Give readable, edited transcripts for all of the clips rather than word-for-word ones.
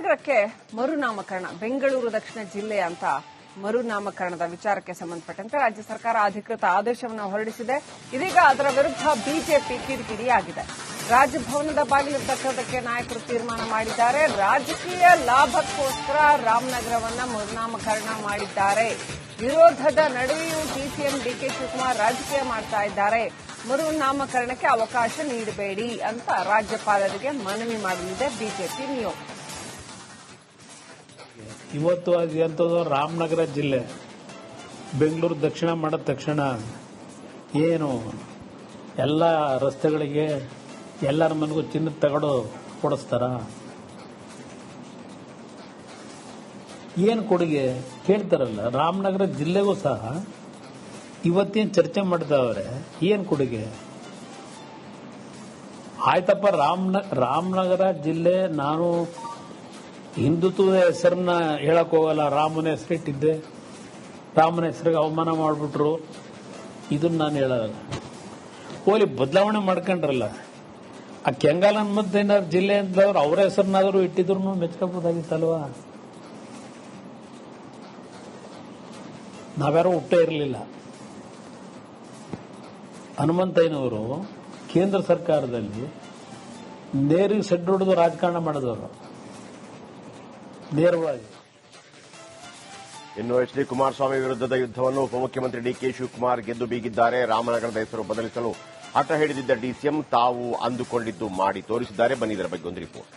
ರಾಮನಗರಕ್ಕೆ ಮರುನಾಮಕರಣ ಬೆಂಗಳೂರು ದಕ್ಷಿಣ ಜಿಲ್ಲೆ ಅಂತ ಮರುನಾಮಕರಣದ ವಿಚಾರಕ್ಕೆ ಸಂಬಂಧಪಟ್ಟಂತೆ ರಾಜ್ಯ ಸರ್ಕಾರ ಅಧಿಕೃತ ಆದೇಶವನ್ನು ಹೊರಡಿಸಿದೆ. ಇದೀಗ ಅದರ ವಿರುದ್ಧ ಬಿಜೆಪಿ ಕಿಡಿಕಿಡಿಯಾಗಿದೆ. ರಾಜಭವನದ ಬಾಗಿಲು ತಟ್ಟೋದಕ್ಕೆ ನಾಯಕರು ತೀರ್ಮಾನ ಮಾಡಿದ್ದಾರೆ. ರಾಜಕೀಯ ಲಾಭಕ್ಕೋಸ್ಕರ ರಾಮನಗರವನ್ನ ಮರುನಾಮಕರಣ ಮಾಡಿದ್ದಾರೆ. ವಿರೋಧದ ನಡುವೆಯೂ ಡಿಸಿಎಂ ಡಿಕೆ ಶಿವಕುಮಾರ್ ರಾಜಕೀಯ ಮಾಡ್ತಾ ಇದ್ದಾರೆ. ಮರುನಾಮಕರಣಕ್ಕೆ ಅವಕಾಶ ನೀಡಬೇಡಿ ಅಂತ ರಾಜ್ಯಪಾಲರಿಗೆ ಮನವಿ ಮಾಡಲಿದೆ ಬಿಜೆಪಿ ನಿಯೋಗ. ಇವತ್ತು ಅದಂಥದ್ದು ರಾಮನಗರ ಜಿಲ್ಲೆ ಬೆಂಗಳೂರು ದಕ್ಷಿಣ ಮಾಡಿದ ತಕ್ಷಣ ಏನು ಎಲ್ಲ ರಸ್ತೆಗಳಿಗೆ ಎಲ್ಲರ ಮನೆಗೂ ಚಿನ್ನದ ತಗಡು ಕೊಡಿಸ್ತಾರ? ಏನು ಕೊಡುಗೆ ಕೇಳ್ತಾರಲ್ಲ. ರಾಮನಗರ ಜಿಲ್ಲೆಗೂ ಸಹ ಇವತ್ತೇನು ಚರ್ಚೆ ಮಾಡ್ತಾವ್ರೆ, ಏನು ಕೊಡುಗೆ? ಆಯ್ತಪ್ಪ, ರಾಮನಗರ ಜಿಲ್ಲೆ ನಾನು ಹಿಂದುತ್ವದ ಹೆಸರನ್ನ ಹೇಳಕ್ ಹೋಗಲ್ಲ. ರಾಮನ ಹೆಸರಿಟ್ಟಿದ್ದೆ, ರಾಮನ ಹೆಸರಿಗೆ ಅವಮಾನ ಮಾಡಿಬಿಟ್ರು, ಇದನ್ನ ನಾನು ಹೇಳಲ್ಲ. ಹೋಲಿ ಬದಲಾವಣೆ ಮಾಡ್ಕೊಂಡ್ರಲ್ಲ. ಆ ಕೆಂಗಲ್ ಹನುಮಂತಯ್ಯನವರ ಜಿಲ್ಲೆ ಅಂತವ್ರು ಅವರ ಹೆಸರನ್ನಾದರೂ ಇಟ್ಟಿದ್ರು ಮೆಚ್ಕೋಬಹುದಾಗಿತ್ತಲ್ವಾ? ನಾವ್ಯಾರೋ ಹುಟ್ಟೇ ಇರಲಿಲ್ಲ. ಹನುಮಂತಯ್ಯನವರು ಕೇಂದ್ರ ಸರ್ಕಾರದಲ್ಲಿ ನೇರಿಗೆ ಸೆಡ್ ಹೊಡೆದು ರಾಜಕಾರಣ ಮಾಡಿದವರು ನೇರವಾಗಿ. ಇನ್ನು ಎಚ್ ಡಿ ಕುಮಾರಸ್ವಾಮಿ ವಿರುದ್ಧದ ಯುದ್ದವನ್ನು ಉಪಮುಖ್ಯಮಂತ್ರಿ ಡಿಕೆ ಶಿವಕುಮಾರ್ ಗೆದ್ದು ಬೀಗಿದ್ದಾರೆ. ರಾಮನಗರದ ಹೆಸರು ಬದಲಿಸಲು ಹಠ ಹಿಡಿದಿದ್ದ ಡಿಸಿಎಂ ತಾವು ಅಂದುಕೊಂಡಿದ್ದು ಮಾಡಿ ತೋರಿಸಿದ್ದಾರೆ. ಬನ್ನಿ ಇದರ ಬಗ್ಗೆ ಒಂದು ರಿಪೋರ್ಟ್.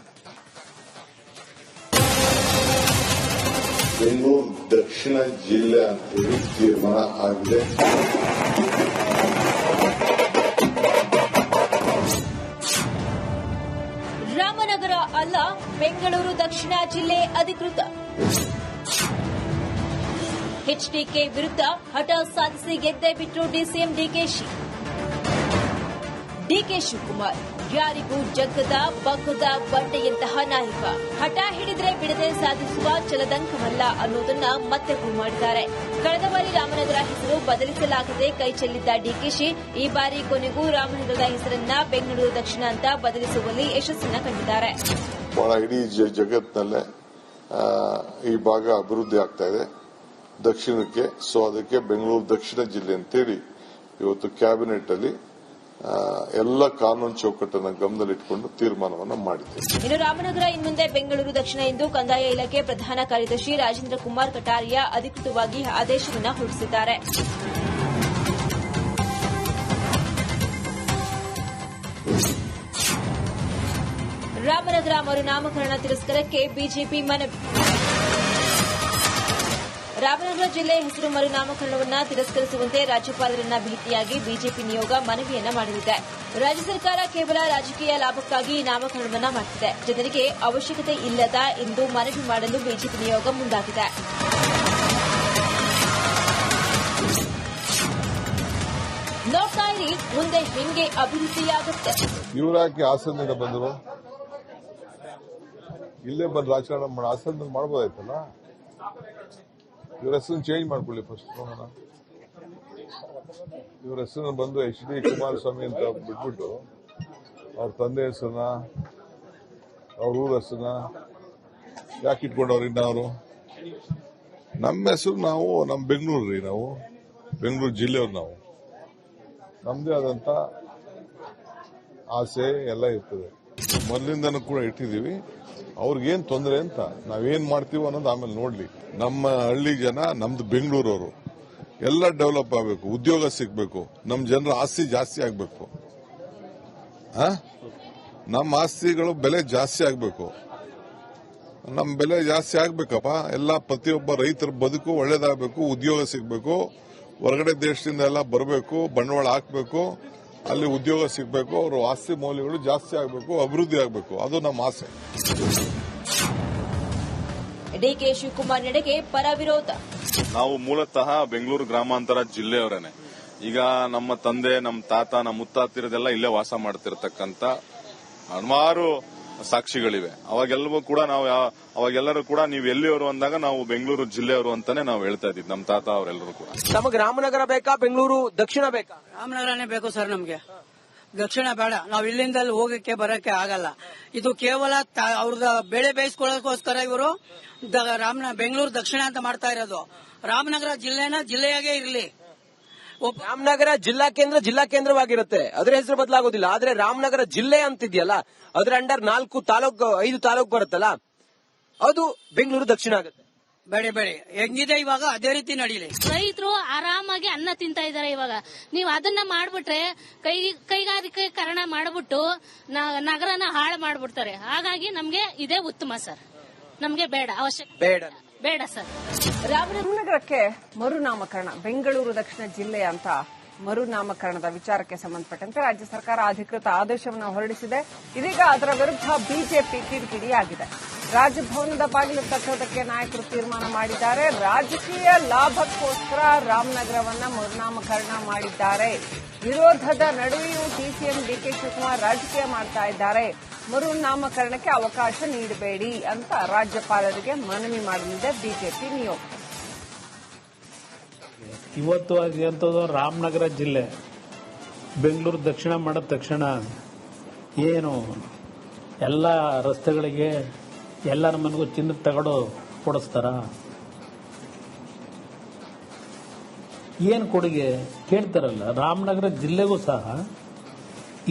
ಬೆಂಗಳೂರು ದಕ್ಷಿಣ ಜಿಲ್ಲೆ ಅಂತೇಳಿ ತೀರ್ಮಾನ ಆಗಿದೆ. ರಾಮನಗರ ಅಲ್ಲ, ಬೆಂಗಳೂರು ದಕ್ಷಿಣ ಜಿಲ್ಲೆ ಅಧಿಕೃತ. ಎಚ್ಡಿಕೆ ವಿರುದ್ಧ ಹಠ ಸಾಧಿಸಿ ಗೆದ್ದೆ ಬಿಟ್ಟರು ಡಿಸಿಎಂ ಡಿಕೆ ಶಿವಕುಮಾರ್. ಯಾರಿಗೂ ಜಗ್ಗದ ಬಗ್ಗದ ಬಂಡೆಯಂತಹ ನಾಯಕ. ಹಠ ಹಿಡಿದ್ರೆ ಬಿಡದೆ ಸಾಧಿಸುವ ಚಲದಂಕವಲ್ಲ ಅನ್ನೋದನ್ನ ಮತ್ತೆ ಪ್ರೂವ್ ಮಾಡಿದ್ದಾರೆ. ಕಳೆದ ಬಾರಿ ರಾಮನಗರ ಹೆಸರು ಬದಲಿಸಲಾಗದೆ ಕೈ ಚೆಲ್ಲಿದ್ದ ಡಿಕೆಶಿ ಈ ಬಾರಿ ಕೊನೆಗೂ ರಾಮನಗರದ ಹೆಸರನ್ನ ಬೆಂಗಳೂರು ದಕ್ಷಿಣ ಅಂತ ಬದಲಿಸುವಲ್ಲಿ ಯಶಸ್ಸನ್ನ ಕಂಡಿದ್ದಾರೆ. ಇಡೀ ಜಗತ್ತಿನಲ್ಲೇ ಈ ಭಾಗ ಅಭಿವೃದ್ಧಿ ಆಗ್ತಾ ಇದೆ ದಕ್ಷಿಣಕ್ಕೆ. ಸೊ ಅದಕ್ಕೆ ಬೆಂಗಳೂರು ದಕ್ಷಿಣ ಜಿಲ್ಲೆ ಅಂತೇಳಿ ಇವತ್ತು ಕ್ಯಾಬಿನೆಟ್ ಅಲ್ಲಿ ಎಲ್ಲ ಕಾನೂನು ಚೌಕಟ್ಟನ್ನು ಗಮನದಲ್ಲಿಟ್ಟುಕೊಂಡು ತೀರ್ಮಾನವನ್ನು ಮಾಡಿದೆ. ಇನ್ನು ರಾಮನಗರ ಇನ್ಮುಂದೆ ಬೆಂಗಳೂರು ದಕ್ಷಿಣ ಎಂದು ಕಂದಾಯ ಇಲಾಖೆ ಪ್ರಧಾನ ಕಾರ್ಯದರ್ಶಿ ರಾಜೇಂದ್ರ ಕುಮಾರ್ ಕಟಾರಿಯಾ ಅಧಿಕೃತವಾಗಿ ಆದೇಶವನ್ನು ಹೊರಡಿಸಿದ್ದಾರೆ. ರಾಮನಗರ ಮರುನಾಮಕರಣ ತಿರಸ್ಕಾರಕ್ಕೆ ಬಿಜೆಪಿ ಮನವಿ. ರಾಮನಗರ ಜಿಲ್ಲೆ ಹೆಸರು ಮರುನಾಮಕರಣವನ್ನು ತಿರಸ್ಕರಿಸುವಂತೆ ರಾಜ್ಯಪಾಲರನ್ನ ಭೇಟಿಯಾಗಿ ಬಿಜೆಪಿ ನಿಯೋಗ ಮನವಿಯನ್ನ ಮಾಡಲಿದೆ. ರಾಜ್ಯ ಸರ್ಕಾರ ಕೇವಲ ರಾಜಕೀಯ ಲಾಭಕ್ಕಾಗಿ ಈ ನಾಮಕರಣವನ್ನ ಮಾಡುತ್ತಿದೆ. ಜನರಿಗೆ ಅವಶ್ಯಕತೆ ಇಲ್ಲದ ಎಂದು ಮನವಿ ಮಾಡಲು ಬಿಜೆಪಿ ನಿಯೋಗ ಮುಂದಾಗಿದೆ. ನೋಡ್ತಾ ಇರಿ, ಮುಂದೆ ಹೆಂಗೆ ಅಭಿವೃದ್ಧಿಯಾಗುತ್ತೆ. ಇವರಾಗಿ ಹಾಸನದಿಂದ ಬಂದರು, ಇಲ್ಲೇ ಬಂದು ರಾಜಕಾರಣ ಮಾಡಿ ಹಾಸನದಲ್ಲಿ ಮಾಡಬಹುದಾಯ್ತಲ್ಲ. ಇವ್ರ ಹೆಸರನ್ನು ಚೇಂಜ್ ಮಾಡ್ಕೊಳ್ಳಿ ಫಸ್ಟ್. ನೋಡೋಣ, ಇವ್ರ ಹೆಸರನ್ನು ಬಂದು ಎಚ್ ಡಿ ಕುಮಾರಸ್ವಾಮಿ ಅಂತ ಬಿಟ್ಬಿಟ್ಟು ಅವ್ರ ತಂದೆ ಹೆಸರನ್ನ, ಅವ್ರ ಊರ ಹೆಸರನ್ನ ಯಾಕೆ ಇಟ್ಕೊಂಡವ್ರಿ? ಅವರು ನಮ್ಮ ಹೆಸರು, ನಾವು ನಮ್ಮ ಬೆಂಗಳೂರು ರೀ, ನಾವು ಬೆಂಗಳೂರು ಜಿಲ್ಲೆಯವ್ರು, ನಾವು ನಮ್ದೇ ಆದಂತ ಆಸೆ ಎಲ್ಲ ಇರ್ತದೆ. ಮೊದಲಿಂದನೂ ಕೂಡ ಇಟ್ಟಿದೀವಿ. ಅವ್ರಿಗೇನ್ ತೊಂದರೆ ಅಂತ ನಾವೇನ್ ಮಾಡ್ತೀವಿ ಅನ್ನೋದು ಆಮೇಲೆ ನೋಡ್ಲಿ. ನಮ್ಮ ಹಳ್ಳಿ ಜನ, ನಮ್ದು ಬೆಂಗಳೂರವರು ಎಲ್ಲ ಡೆವಲಪ್ ಆಗಬೇಕು, ಉದ್ಯೋಗ ಸಿಗಬೇಕು, ನಮ್ಮ ಜನರ ಆಸ್ತಿ ಜಾಸ್ತಿ ಆಗಬೇಕು, ನಮ್ಮ ಆಸ್ತಿಗಳು ಬೆಲೆ ಜಾಸ್ತಿ ಆಗಬೇಕು. ನಮ್ಮ ಬೆಲೆ ಜಾಸ್ತಿ ಆಗ್ಬೇಕಪ್ಪ. ಎಲ್ಲ ಪ್ರತಿಯೊಬ್ಬ ರೈತರ ಬದುಕು ಒಳ್ಳೇದಾಗಬೇಕು, ಉದ್ಯೋಗ ಸಿಗಬೇಕು, ಹೊರಗಡೆ ದೇಶದಿಂದ ಎಲ್ಲ ಬರಬೇಕು, ಬಂಡವಾಳ ಹಾಕಬೇಕು, ಅಲ್ಲಿ ಉದ್ಯೋಗ ಸಿಗಬೇಕು, ಅವ್ರ ಆಸ್ತಿ ಮೌಲ್ಯಗಳು ಜಾಸ್ತಿ ಆಗಬೇಕು, ಅಭಿವೃದ್ಧಿ ಆಗಬೇಕು. ಅದು ನಮ್ಮ ಆಸೆ. ಡಿಕೆ ಶಿವಕುಮಾರ್ ನಡೆಗೆ ಪರ ವಿರೋಧ. ನಾವು ಮೂಲತಃ ಬೆಂಗಳೂರು ಗ್ರಾಮಾಂತರ ಜಿಲ್ಲೆಯವರೇನೆ. ಈಗ ನಮ್ಮ ತಂದೆ, ನಮ್ಮ ತಾತ, ನಮ್ಮ ಮುತ್ತಾತಿರದೆಲ್ಲ ಇಲ್ಲೇ ವಾಸ ಮಾಡ್ತಿರತಕ್ಕಂತ ಹಲವಾರು ಸಾಕ್ಷಿಗಳಿವೆ. ಅವಾಗೆಲ್ಲರೂ ಕೂಡ ನೀವು ಎಲ್ಲಿಯವರು ಅಂದಾಗ ನಾವು ಬೆಂಗಳೂರು ಜಿಲ್ಲೆಯವರು ಅಂತಾನೆ ನಾವು ಹೇಳ್ತಾ ಇದ್ದೀವಿ. ನಮ್ಮ ತಾತ ಅವರೆಲ್ಲರೂ ಕೂಡ. ನಮಗೆ ರಾಮನಗರ ಬೇಕಾ, ಬೆಂಗಳೂರು ದಕ್ಷಿಣ ಬೇಕಾ? ರಾಮನಗರನೇ ಬೇಕು ಸರ್ ನಮ್ಗೆ. ದಕ್ಷಿಣ ಬೇಡ. ನಾವು ಇಲ್ಲಿಂದ ಹೋಗಕ್ಕೆ ಬರಕ್ಕೆ ಆಗಲ್ಲ. ಇದು ಕೇವಲ ಅವ್ರದ ಬೆಳೆ ಬೇಯಿಸ್ಕೊಳ್ಳೋದಕ್ಕೋಸ್ಕರ ಇವರು ಬೆಂಗಳೂರು ದಕ್ಷಿಣ ಅಂತ ಮಾಡ್ತಾ ಇರೋದು. ರಾಮನಗರ ಜಿಲ್ಲೆಯಾಗೇ ಇರಲಿ. ರಾಮನಗರ ಜಿಲ್ಲಾ ಕೇಂದ್ರವಾಗಿರುತ್ತೆ, ಅದರ ಹೆಸರು ಬದಲಾಗೋದಿಲ್ಲ. ಆದ್ರೆ ರಾಮನಗರ ಜಿಲ್ಲೆ ಅಂತಿದ್ಯಲ್ಲ, ಅದರ ಅಂಡರ್ 5 ತಾಲೂಕು ಬರುತ್ತಲ್ಲ, ಅದು ಬೆಂಗಳೂರು ದಕ್ಷಿಣ ಆಗುತ್ತೆ. ಬೇಡಿ ಹೆಂಗಿದೆ ಇವಾಗ ಅದೇ ರೀತಿ ನಡೀಲಿ. ರೈತರು ಆರಾಮಾಗಿ ಅನ್ನ ತಿಂತಾ ಇದಾರೆ. ಇವಾಗ ನೀವು ಅದನ್ನ ಮಾಡ್ಬಿಟ್ರೆ ಕೈಗಾರಿಕೀಕರಣ ಮಾಡ್ಬಿಟ್ಟು ನಗರನ ಹಾಳು ಮಾಡ್ಬಿಡ್ತಾರೆ. ಹಾಗಾಗಿ ನಮ್ಗೆ ಇದೇ ಉತ್ತಮ ಸರ್. ನಮ್ಗೆ ಬೇಡ, ಅವಶ್ಯಕ ಬೇಡ ಸರ್. ರಾಮನಗರಕ್ಕೆ ಮರುನಾಮಕರಣ, ಬೆಂಗಳೂರು ದಕ್ಷಿಣ ಜಿಲ್ಲೆ ಅಂತ ಮರುನಾಮಕರಣದ ವಿಚಾರಕ್ಕೆ ಸಂಬಂಧಪಟ್ಟಂತೆ ರಾಜ್ಯ ಸರ್ಕಾರ ಅಧಿಕೃತ ಆದೇಶವನ್ನು ಹೊರಡಿಸಿದೆ. ಇದೀಗ ಅದರ ವಿರುದ್ಧ ಬಿಜೆಪಿ ಕಿಡಿಕಿಡಿಯಾಗಿದೆ. ರಾಜಭವನದ ಬಾಗಿಲು ತಟ್ಟೋದಕ್ಕೆ ನಾಯಕರು ತೀರ್ಮಾನ ಮಾಡಿದ್ದಾರೆ. ರಾಜಕೀಯ ಲಾಭಕ್ಕೋಸ್ಕರ ರಾಮನಗರವನ್ನ ಮರುನಾಮಕರಣ ಮಾಡಿದ್ದಾರೆ. ವಿರೋಧದ ನಡುವೆಯೂ ಸಿಎಂ ಡಿಕೆ ಶಿವಕುಮಾರ್ ರಾಜಕೀಯ ಮಾಡ್ತಾ ಇದ್ದಾರೆ. ಮರುನಾಮಕರಣಕ್ಕೆ ಅವಕಾಶ ನೀಡಬೇಡಿ ಅಂತ ರಾಜ್ಯಪಾಲರಿಗೆ ಮನವಿ ಮಾಡಲಿದೆ ಬಿಜೆಪಿ ನಿಯೋಗ. ಇವತ್ತು ಆಗಿರುವಂಥದ್ದು ರಾಮನಗರ ಜಿಲ್ಲೆ ಬೆಂಗಳೂರು ದಕ್ಷಿಣ ಮಾಡಿದ ತಕ್ಷಣ ಏನು ಎಲ್ಲ ರಸ್ತೆಗಳಿಗೆ ಎಲ್ಲರ ಮನೆಗೂ ಚಿನ್ನದ ತಗಡು ಕೊಡಿಸ್ತಾರ? ಏನು ಕೊಡುಗೆ ಕೇಳ್ತಾರಲ್ಲ. ರಾಮನಗರ ಜಿಲ್ಲೆಗೂ ಸಹ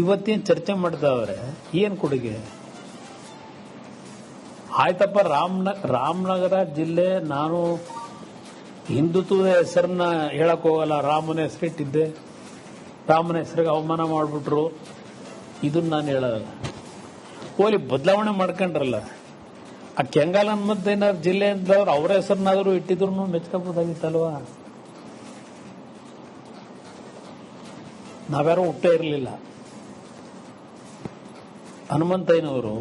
ಇವತ್ತೇನು ಚರ್ಚೆ ಮಾಡ್ತಾವ್ರೆ, ಏನು ಕೊಡುಗೆ? ಆಯ್ತಪ್ಪ, ರಾಮನಗರ ಜಿಲ್ಲೆ, ನಾನು ಹಿಂದುತ್ವದ ಹೆಸರನ್ನ ಹೇಳಕ್ ಹೋಗಲ್ಲ. ರಾಮನ ಹೆಸರಿಟ್ಟಿದ್ದೆ, ರಾಮನ ಹೆಸರಿಗೆ ಅವಮಾನ ಮಾಡಿಬಿಟ್ರು, ಇದನ್ನ ನಾನು ಹೇಳಲ್ಲ. ಓಲಿ ಬದಲಾವಣೆ ಮಾಡ್ಕೊಂಡ್ರಲ್ಲ, ಆ ಕೆಂಗಲ್ ಮತ್ತೆ ಜಿಲ್ಲೆ ಅಂತವ್ರು ಅವರ ಹೆಸರನ್ನಾದರೂ ಇಟ್ಟಿದ್ರು ಮೆಚ್ಕೋಬಹುದಾಗಿತ್ತಲ್ವಾ? ನಾವ್ಯಾರು ಹುಟ್ಟೇ ಇರಲಿಲ್ಲ. ಹನುಮಂತಯ್ಯನವರು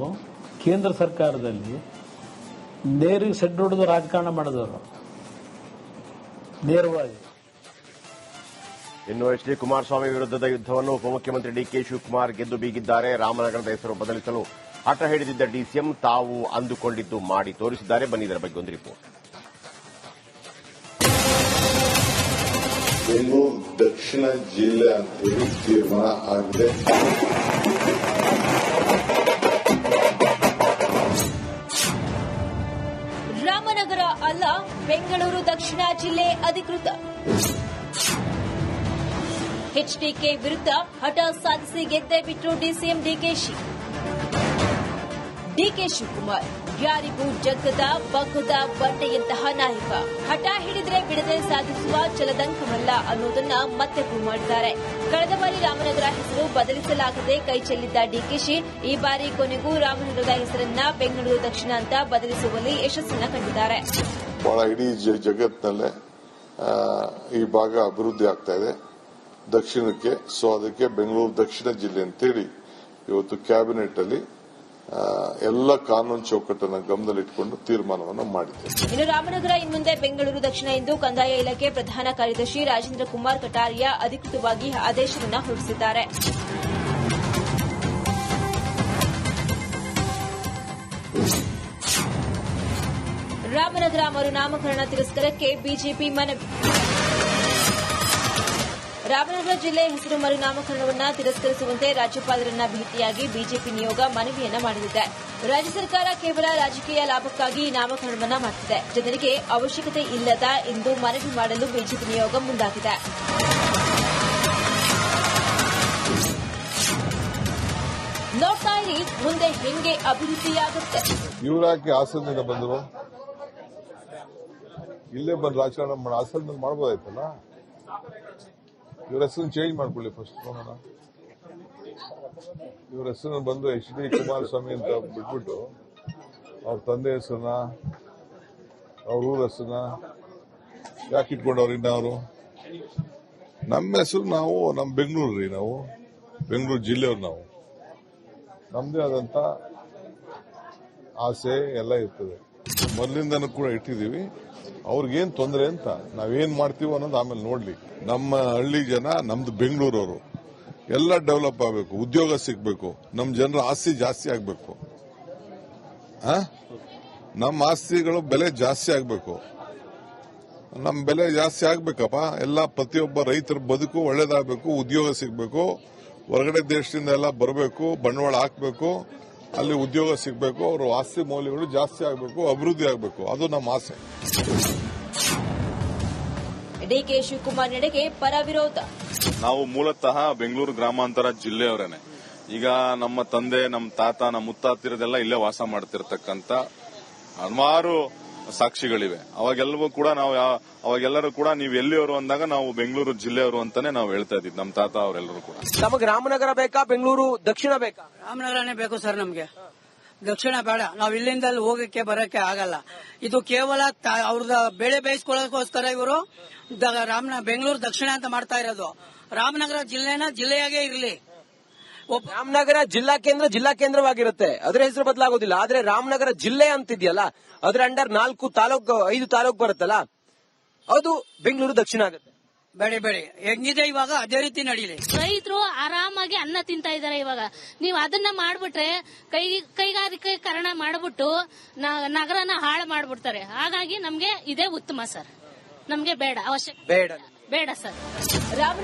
ಕೇಂದ್ರ ಸರ್ಕಾರದಲ್ಲಿ ನೇರಿಗೆ ಸೆಡ್ ಹೊಡೆದು ರಾಜಕಾರಣ ಮಾಡಿದವರು ನೇರವಾಗಿ. ಇನ್ನು ಎಚ್ ಡಿ ಕುಮಾರಸ್ವಾಮಿ ವಿರುದ್ಧದ ಯುದ್ದವನ್ನು ಉಪಮುಖ್ಯಮಂತ್ರಿ ಡಿಕೆ ಶಿವಕುಮಾರ್ ಗೆದ್ದು ಬೀಗಿದ್ದಾರೆ. ರಾಮನಗರದ ಹೆಸರು ಬದಲಿಸಲು ಹಠ ಹಿಡಿದಿದ್ದ ಡಿಸಿಎಂ ತಾವು ಅಂದುಕೊಂಡಿದ್ದು ಮಾಡಿ ತೋರಿಸಿದ್ದಾರೆ. ಬನ್ನಿ ಇದರ ಬಗ್ಗೆ ಒಂದು ರಿಪೋರ್ಟ್. ಬೆಂಗಳೂರು ದಕ್ಷಿಣ ಜಿಲ್ಲೆ ಅಂತೇಳಿ ತೀರ್ಮಾನ ಆಗಿದೆ. ರಾಮನಗರ ಅಲ್ಲ, ಬೆಂಗಳೂರು ದಕ್ಷಿಣ ಜಿಲ್ಲೆ ಅಧಿಕೃತ. ಎಚ್ಡಿಕೆ ವಿರುದ್ಧ ಹಠ ಸಾಧಿಸಿ ಗೆದ್ದೆ ಬಿಟ್ಟರು ಡಿಸಿಎಂ ಡಿಕೆ ಶಿವಕುಮಾರ್. ಯಾರಿಗೂ ಜಗ್ಗದ ಬಗ್ಗದ ಬಂಡೆಯಂತಹ ನಾಯಕ. ಹಠ ಹಿಡಿದ್ರೆ ಬಿಡದೆ ಸಾಧಿಸುವ ಚಲದಂಕಮಲ್ಲ ಅನ್ನೋದನ್ನ ಮತ್ತೆ ಪ್ರೂವ್ ಮಾಡಿದ್ದಾರೆ. ಕಳೆದ ಬಾರಿ ರಾಮನಗರ ಹೆಸರು ಬದಲಿಸಲಾಗದೆ ಕೈ ಚೆಲ್ಲಿದ್ದ ಡಿಕೆಶಿ ಈ ಬಾರಿ ಕೊನೆಗೂ ರಾಮನಗರದ ಹೆಸರನ್ನ ಬೆಂಗಳೂರು ದಕ್ಷಿಣ ಅಂತ ಬದಲಿಸುವಲ್ಲಿ ಯಶಸ್ಸನ್ನ ಕಂಡಿದ್ದಾರೆ. ಬಹಳ ಇಡೀ ಜಗತ್ತಿನಲ್ಲೇ ಈ ಭಾಗ ಅಭಿವೃದ್ಧಿ ಆಗ್ತಾ ಇದೆ ದಕ್ಷಿಣಕ್ಕೆ. ಸೊ ಅದಕ್ಕೆ ಬೆಂಗಳೂರು ದಕ್ಷಿಣ ಜಿಲ್ಲೆ ಅಂತೇಳಿ ಇವತ್ತು ಕ್ಯಾಬಿನೆಟ್ ಅಲ್ಲಿ ಎಲ್ಲ ಕಾನೂನು ಚೌಕಟ್ಟನ್ನು ಗಮನದಲ್ಲಿಟ್ಟುಕೊಂಡು ತೀರ್ಮಾನವನ್ನು ಮಾಡಿದೆ. ಇನ್ನು ರಾಮನಗರ ಇನ್ಮುಂದೆ ಬೆಂಗಳೂರು ದಕ್ಷಿಣ ಎಂದು ಕಂದಾಯ ಇಲಾಖೆ ಪ್ರಧಾನ ಕಾರ್ಯದರ್ಶಿ ರಾಜೇಂದ್ರ ಕುಮಾರ್ ಕಟಾರಿಯಾ ಅಧಿಕೃತವಾಗಿ ಆದೇಶವನ್ನು ಹೊರಡಿಸಿದ್ದಾರೆ. ರಾಮನಗರ ಮರುನಾಮಕರಣ ತಿರಸ್ಕಾರಕ್ಕೆ ಬಿಜೆಪಿ ಮನವಿ. ರಾಮನಗರ ಜಿಲ್ಲೆ ಹೆಸರು ಮರುನಾಮಕರಣವನ್ನು ತಿರಸ್ಕರಿಸುವಂತೆ ರಾಜ್ಯಪಾಲರನ್ನ ಭೇಟಿಯಾಗಿ ಬಿಜೆಪಿ ನಿಯೋಗ ಮನವಿಯನ್ನ ಮಾಡಲಿದೆ. ರಾಜ್ಯ ಸರ್ಕಾರ ಕೇವಲ ರಾಜಕೀಯ ಲಾಭಕ್ಕಾಗಿ ಈ ನಾಮಕರಣವನ್ನ ಮಾಡುತ್ತಿದೆ. ಜನರಿಗೆ ಅವಶ್ಯಕತೆ ಇಲ್ಲದ ಎಂದು ಮನವಿ ಮಾಡಲು ಬಿಜೆಪಿ ನಿಯೋಗ ಮುಂದಾಗಿದೆ. ನೋಡ್ತಾ ಇರಿ ಮುಂದೆ ಹೆಂಗೆ ಅಭಿವೃದ್ಧಿಯಾಗುತ್ತೆ. ಇವರಾಕಿ ಹಾಸನದಿಂದ ಬಂದರು, ಇಲ್ಲೇ ಬಂದು ರಾಜಕಾರಣ ಮಾಡಿ ಹಾಸನದಲ್ಲಿ ಮಾಡಬಹುದಾಯ್ತಲ್ಲ. ಇವ್ರ ಹೆಸರನ್ನು ಚೇಂಜ್ ಮಾಡ್ಕೊಳ್ಳಿ ಫಸ್ಟ್. ನೋಡೋಣ, ಇವ್ರ ಹೆಸರನ್ನು ಬಂದು ಎಚ್ ಡಿ ಕುಮಾರಸ್ವಾಮಿ ಅಂತ ಬಿಟ್ಬಿಟ್ಟು ಅವ್ರ ತಂದೆ ಹೆಸರನ್ನ, ಅವ್ರ ಊರ ಹೆಸರನ್ನ ಯಾಕೆ ಇಟ್ಕೊಂಡವ್ರು? ಇನ್ನ ಅವರು ನಮ್ಮ ಹೆಸರು, ನಾವು ನಮ್ಮ ಬೆಂಗಳೂರು ರೀ, ನಾವು ಬೆಂಗಳೂರು ಜಿಲ್ಲೆಯವ್ರು, ನಾವು ನಮ್ದೇ ಆದಂತ ಆಸೆ ಎಲ್ಲ ಇರ್ತದೆ. ಮೊದಲಿಂದನೂ ಕೂಡ ಇಟ್ಟಿದ್ದೀವಿ. ಅವ್ರಿಗೇನ್ ತೊಂದರೆ ಅಂತ ನಾವೇನ್ ಮಾಡ್ತೀವಿ ಅನ್ನೋದು ಆಮೇಲೆ ನೋಡ್ಲಿ. ನಮ್ಮ ಹಳ್ಳಿ ಜನ, ನಮ್ದು ಬೆಂಗಳೂರವರು ಎಲ್ಲ ಡೆವಲಪ್ ಆಗಬೇಕು, ಉದ್ಯೋಗ ಸಿಗಬೇಕು, ನಮ್ಮ ಜನರ ಆಸ್ತಿ ಜಾಸ್ತಿ ಆಗಬೇಕು, ನಮ್ಮ ಆಸ್ತಿಗಳು ಬೆಲೆ ಜಾಸ್ತಿ ಆಗಬೇಕು. ನಮ್ಮ ಬೆಲೆ ಜಾಸ್ತಿ ಆಗ್ಬೇಕಪ್ಪ. ಎಲ್ಲ ಪ್ರತಿಯೊಬ್ಬ ರೈತರ ಬದುಕು ಒಳ್ಳೇದಾಗಬೇಕು, ಉದ್ಯೋಗ ಸಿಗಬೇಕು, ಹೊರಗಡೆ ದೇಶದಿಂದ ಎಲ್ಲ ಬರಬೇಕು, ಬಂಡವಾಳ ಹಾಕಬೇಕು, ಅಲ್ಲಿ ಉದ್ಯೋಗ ಸಿಗಬೇಕು, ಅವ್ರ ಆಸ್ತಿ ಮೌಲ್ಯಗಳು ಜಾಸ್ತಿ ಆಗಬೇಕು, ಅಭಿವೃದ್ಧಿ ಆಗಬೇಕು. ಅದು ನಮ್ಮ ಆಸೆ. ಡಿಕೆ ಶಿವಕುಮಾರ್ ನಡೆಗೆ ಪರ ವಿರೋಧ. ನಾವು ಮೂಲತಃ ಬೆಂಗಳೂರು ಗ್ರಾಮಾಂತರ ಜಿಲ್ಲೆಯವರೇನೆ. ಈಗ ನಮ್ಮ ತಂದೆ, ನಮ್ಮ ತಾತ, ನಮ್ಮ ಮುತ್ತಾತಿರದೆಲ್ಲ ಇಲ್ಲೇ ವಾಸ ಮಾಡ್ತಿರ್ತಕ್ಕಂಥ ಹಲವಾರು ಸಾಕ್ಷಿಗಳಿವೆ. ಅವಾಗೆಲ್ಲರೂ ಕೂಡ ನೀವು ಎಲ್ಲಿಯವರು ಅಂದಾಗ ನಾವು ಬೆಂಗಳೂರು ಜಿಲ್ಲೆಯವರು ಅಂತಾನೆ ನಾವು ಹೇಳ್ತಾ ಇದ್ವಿ, ನಮ್ಮ ತಾತ ಅವರೆಲ್ಲರೂ ಕೂಡ. ನಮಗೆ ರಾಮನಗರ ಬೇಕಾ, ಬೆಂಗಳೂರು ದಕ್ಷಿಣ ಬೇಕಾ? ರಾಮನಗರನೇ ಬೇಕು ಸರ್ ನಮ್ಗೆ. ದಕ್ಷಿಣ ಬೇಡ. ನಾವು ಇಲ್ಲಿಂದ ಅಲ್ಲಿ ಹೋಗಕ್ಕೆ ಬರಕ್ಕೆ ಆಗಲ್ಲ. ಇದು ಕೇವಲ ಅವ್ರದ ಬೆಳೆ ಬೇಯಿಸ್ಕೊಳ್ಳೋಕೋಸ್ಕರ ಇವರು ಬೆಂಗಳೂರು ದಕ್ಷಿಣ ಅಂತ ಮಾಡ್ತಾ ಇರೋದು. ರಾಮನಗರ ಜಿಲ್ಲೆಯಾಗೇ ಇರಲಿ. ರಾಮನಗರ ಜಿಲ್ಲಾ ಕೇಂದ್ರವಾಗಿರುತ್ತೆ, ಅದರ ಹೆಸರು ಬದಲಾಗೋದಿಲ್ಲ. ಆದ್ರೆ ರಾಮನಗರ ಜಿಲ್ಲೆ ಅಂತಿದ್ಯಲ್ಲ, ಅದ್ರ ಅಂಡರ್ 5 ತಾಲೂಕು ಬರುತ್ತಲ್ಲ, ಅದು ಬೆಂಗಳೂರು ದಕ್ಷಿಣ ಆಗುತ್ತೆ. ಬೇಡಿ ಹೆಂಗಿದೆ ಇವಾಗ ಅದೇ ರೀತಿ ನಡೀಲಿ. ರೈತರು ಆರಾಮಾಗಿ ಅನ್ನ ತಿಂತಾ ಇದಾರೆ. ಇವಾಗ ನೀವು ಅದನ್ನ ಮಾಡ್ಬಿಟ್ರೆ ಕೈಗಾರಿಕೀಕರಣ ಮಾಡ್ಬಿಟ್ಟು ನಗರನ ಹಾಳು ಮಾಡ್ಬಿಡ್ತಾರೆ. ಹಾಗಾಗಿ ನಮ್ಗೆ ಇದೇ ಉತ್ತಮ ಸರ್. ನಮ್ಗೆ ಬೇಡ, ಅವಶ್ಯಕ ಬೇಡ ಸರ್.